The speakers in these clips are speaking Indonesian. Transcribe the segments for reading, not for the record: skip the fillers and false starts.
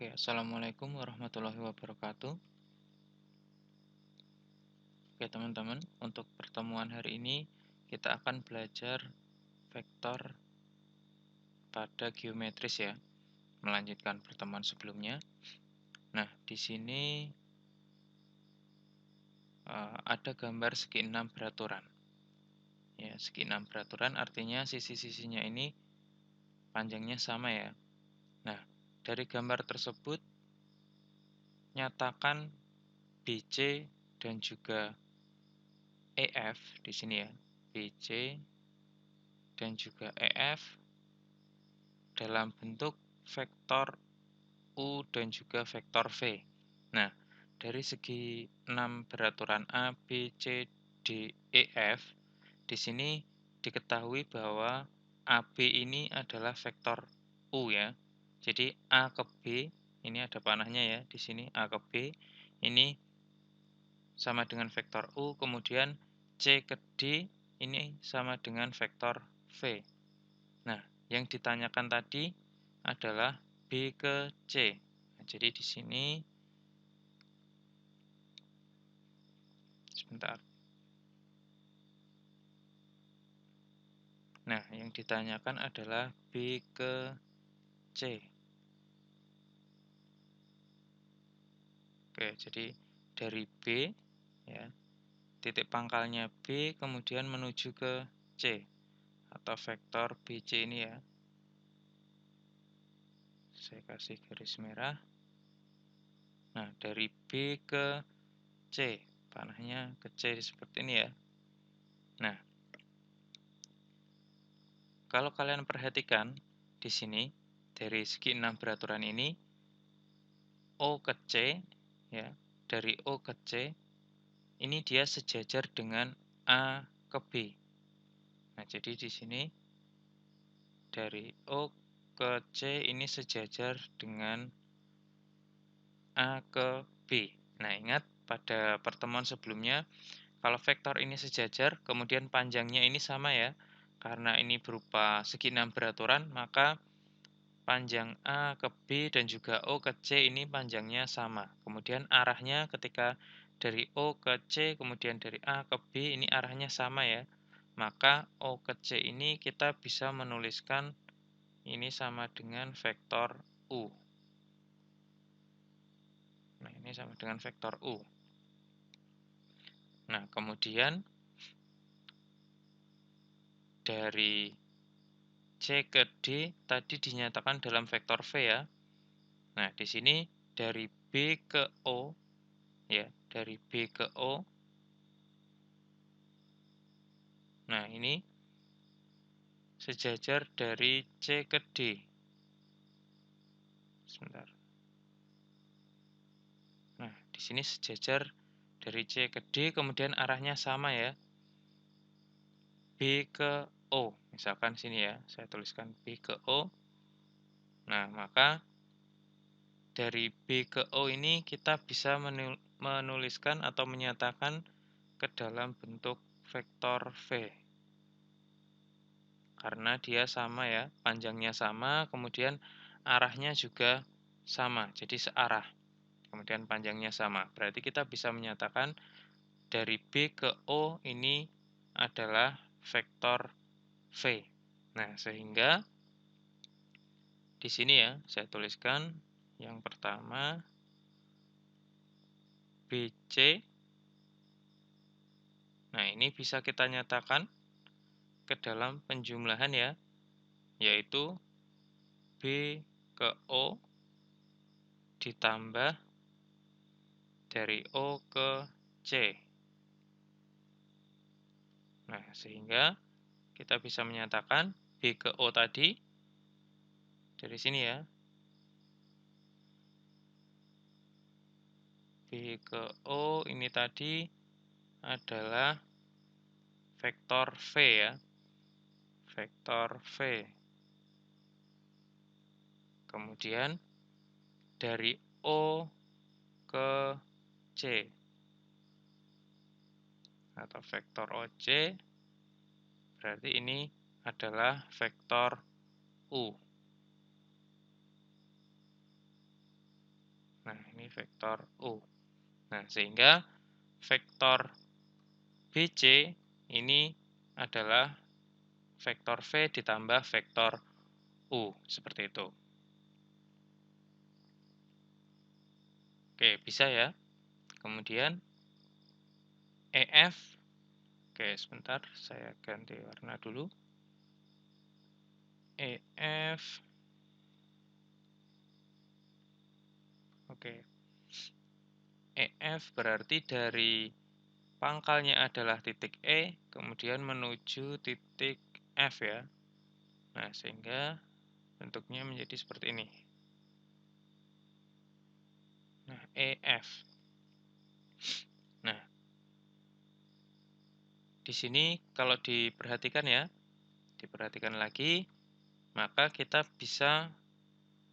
Oke, assalamualaikum warahmatullahi wabarakatuh. Oke, teman-teman, untuk pertemuan hari ini kita akan belajar vektor pada geometris ya, melanjutkan pertemuan sebelumnya. Nah, di sini ada gambar segi enam beraturan. Ya, segi enam beraturan artinya sisi-sisinya ini panjangnya sama ya. Nah, dari gambar tersebut nyatakan BC dan juga EF di sini ya. BC dan juga EF dalam bentuk vektor U dan juga vektor V. Nah, dari segi 6 beraturan A, B, C, D, E, F, di sini diketahui bahwa AB ini adalah vektor U ya. Jadi A ke B, ini ada panahnya ya, di sini A ke B, ini sama dengan vektor U, kemudian C ke D, ini sama dengan vektor V. Nah, yang ditanyakan tadi adalah B ke C. Nah, jadi di sini sebentar. Nah, yang ditanyakan adalah B ke C. Oke, jadi dari B ya, titik pangkalnya B kemudian menuju ke C atau vektor BC ini ya. Saya kasih garis merah. Nah, dari B ke C, panahnya ke C seperti ini ya. Nah, kalau kalian perhatikan di sini dari segi 6 beraturan ini O ke C ya, dari O ke C ini dia sejajar dengan A ke B. Nah, jadi di sini dari O ke C ini sejajar dengan A ke B. Nah, ingat pada pertemuan sebelumnya kalau vektor ini sejajar, kemudian panjangnya ini sama ya. Karena ini berupa segi 6 beraturan, maka panjang A ke B dan juga O ke C ini panjangnya sama. Kemudian arahnya ketika dari O ke C, kemudian dari A ke B ini arahnya sama ya. Maka O ke C ini kita bisa menuliskan ini sama dengan vektor U. Nah, ini sama dengan vektor U. Nah, kemudian dari C ke D tadi dinyatakan dalam vektor V ya. Nah, di sini dari B ke O ya, dari B ke O. Nah, ini sejajar dari C ke D. Sebentar. Nah, di sini sejajar dari C ke D, kemudian arahnya sama ya. B ke O. Misalkan sini ya, saya tuliskan B ke O. Nah, maka dari B ke O ini kita bisa menuliskan atau menyatakan ke dalam bentuk vektor V. Karena dia sama ya, panjangnya sama, kemudian arahnya juga sama, jadi searah. Kemudian panjangnya sama. Berarti kita bisa menyatakan dari B ke O ini adalah vektor V. Nah, sehingga di sini ya, saya tuliskan yang pertama BC. Nah, ini bisa kita nyatakan ke dalam penjumlahan ya, yaitu B ke O ditambah dari O ke C. Nah, sehingga kita bisa menyatakan B ke O tadi dari sini ya. B ke O ini tadi adalah vektor V ya. Vektor V. Kemudian dari O ke C atau vektor OC berarti ini adalah vektor U. vektor U. Nah, sehingga vektor BC ini adalah vektor V ditambah vektor U, seperti itu. Oke, bisa ya. Kemudian EF, oke sebentar, saya ganti warna dulu. EF, oke. EF berarti dari pangkalnya adalah titik E, kemudian menuju titik F ya. Nah, sehingga bentuknya menjadi seperti ini. Nah, EF. Nah, di sini kalau diperhatikan ya, diperhatikan lagi, maka kita bisa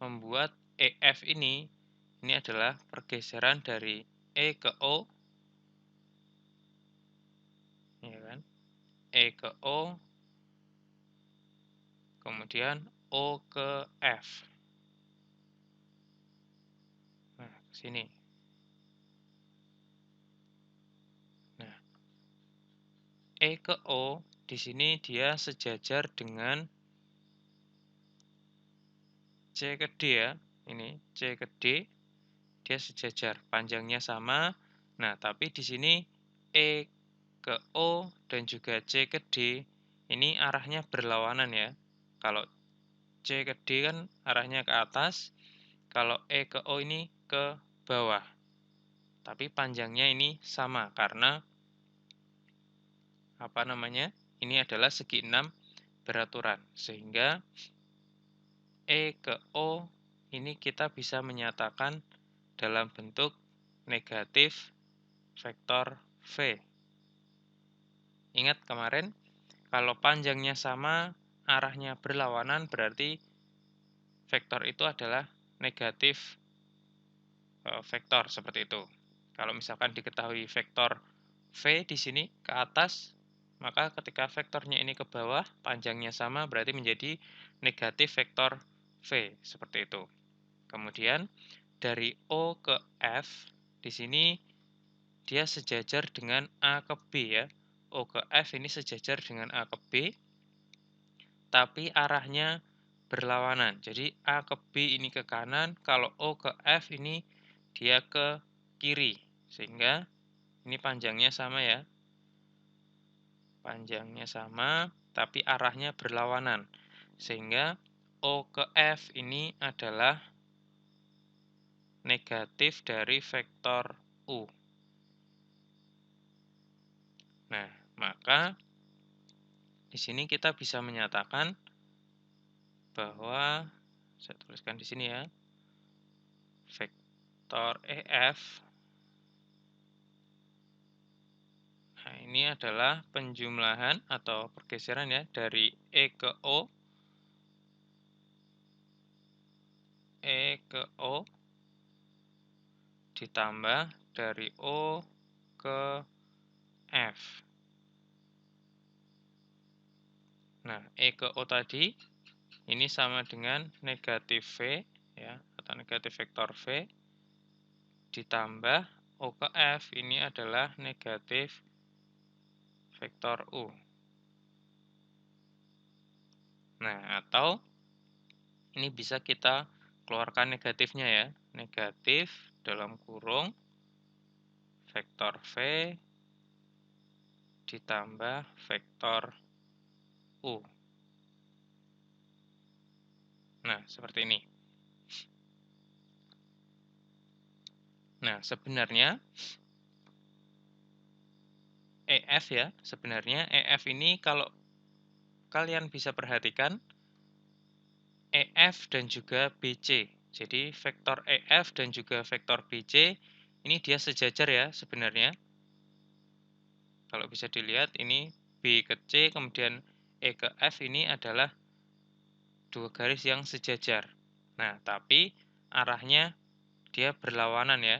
membuat EF ini adalah pergeseran dari E ke O, ya kan? E ke O, kemudian O ke F. Nah, ke sini. Nah, E ke O di sini dia sejajar dengan C ke D ya. Ini C ke D dia sejajar, panjangnya sama. Nah, tapi di sini E ke O dan juga C ke D ini arahnya berlawanan ya. Kalau C ke D kan arahnya ke atas, kalau E ke O ini ke bawah. Tapi panjangnya ini sama karena apa namanya? Ini adalah segi 6 beraturan. Sehingga E ke O ini kita bisa menyatakan dalam bentuk negatif vektor V. Ingat kemarin, kalau panjangnya sama, arahnya berlawanan, berarti vektor itu adalah negatif vektor, seperti itu. Kalau misalkan diketahui vektor V di sini ke atas, maka ketika vektornya ini ke bawah, panjangnya sama, berarti menjadi negatif vektor V, seperti itu. Kemudian, dari O ke F, di sini dia sejajar dengan A ke B ya. O ke F ini sejajar dengan A ke B, tapi arahnya berlawanan. Jadi A ke B ini ke kanan, kalau O ke F ini dia ke kiri. Sehingga ini panjangnya sama ya. Panjangnya sama, tapi arahnya berlawanan. Sehingga O ke F ini adalah negatif dari vektor U. Nah, maka di sini kita bisa menyatakan bahwa saya tuliskan di sini ya, vektor EF. Nah, ini adalah penjumlahan atau pergeseran ya dari E ke O, E ke O ditambah dari O ke F. Nah, E ke O tadi ini sama dengan negatif V ya, atau negatif vektor V ditambah O ke F ini adalah negatif vektor U. Nah, atau ini bisa kita keluarkan negatifnya ya. Negatif dalam kurung vektor V ditambah vektor U. Nah, seperti ini. Nah, sebenarnya EF ya, sebenarnya EF ini kalau kalian bisa perhatikan EF dan juga BC. Jadi vektor EF dan juga vektor BC ini dia sejajar ya sebenarnya. Kalau bisa dilihat ini B ke C kemudian E ke F ini adalah dua garis yang sejajar. Nah, tapi arahnya dia berlawanan ya.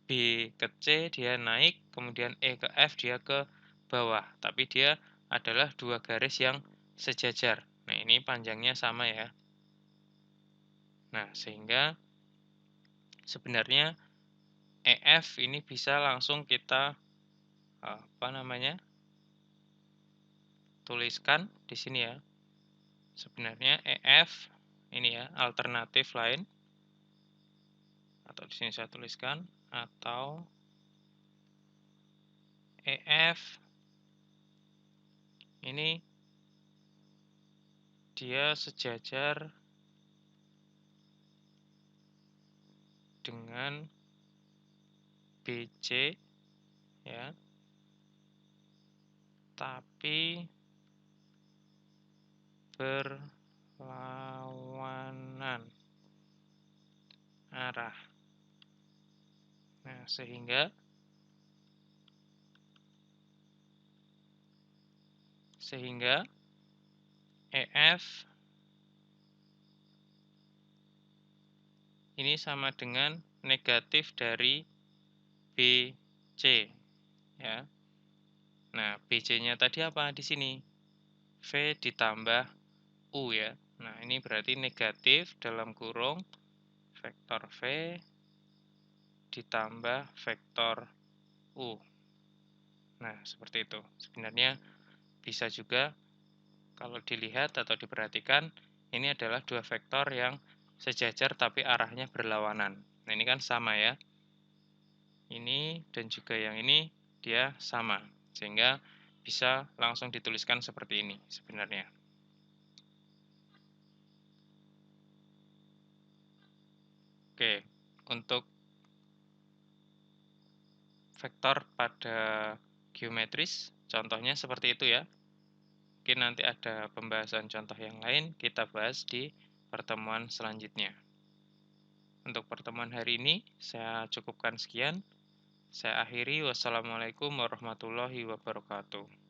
B ke C dia naik, kemudian E ke F dia ke bawah. Tapi dia adalah dua garis yang sejajar. Nah, ini panjangnya sama ya. Nah, sehingga sebenarnya EF ini bisa langsung kita tuliskan di sini ya. Sebenarnya EF ini ya alternatif lain, atau di sini saya tuliskan, atau EF ini dia sejajar dengan BC ya, tapi berlawanan arah. Nah, sehingga EF ini sama dengan negatif dari BC ya. Nah, BC-nya tadi apa di sini? V ditambah U ya. Nah, ini berarti negatif dalam kurung vektor V ditambah vektor U. Nah, seperti itu. Sebenarnya bisa juga kalau dilihat atau diperhatikan, ini adalah dua vektor yang sejajar tapi arahnya berlawanan. Nah, ini kan sama ya. Ini dan juga yang ini dia sama. Sehingga bisa langsung dituliskan seperti ini sebenarnya. Oke, untuk vektor pada geometris, contohnya seperti itu ya. Mungkin nanti ada pembahasan contoh yang lain, kita bahas di pertemuan selanjutnya. Untuk pertemuan hari ini, saya cukupkan sekian. Saya akhiri, wassalamualaikum warahmatullahi wabarakatuh.